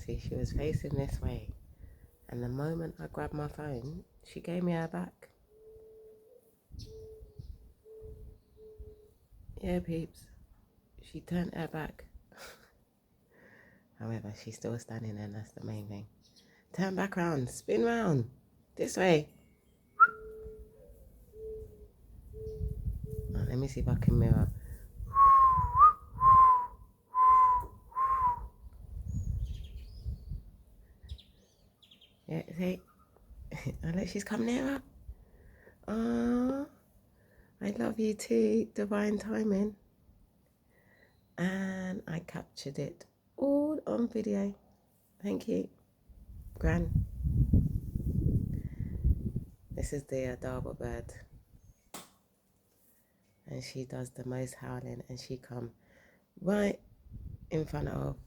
obviously she was facing this way. And the moment I grabbed my phone, she gave me her back. Yeah, peeps. She turned her back. However, she's still standing there, and that's the main thing. Turn back round. Spin round. This way. Let me see if I can mirror. Yeah, see? Oh, look, she's come nearer. Ah, I love you too, divine timing. And I captured it all on video. Thank you, Gran. This is the Adaba bird. And she does the most howling, and she come right in front of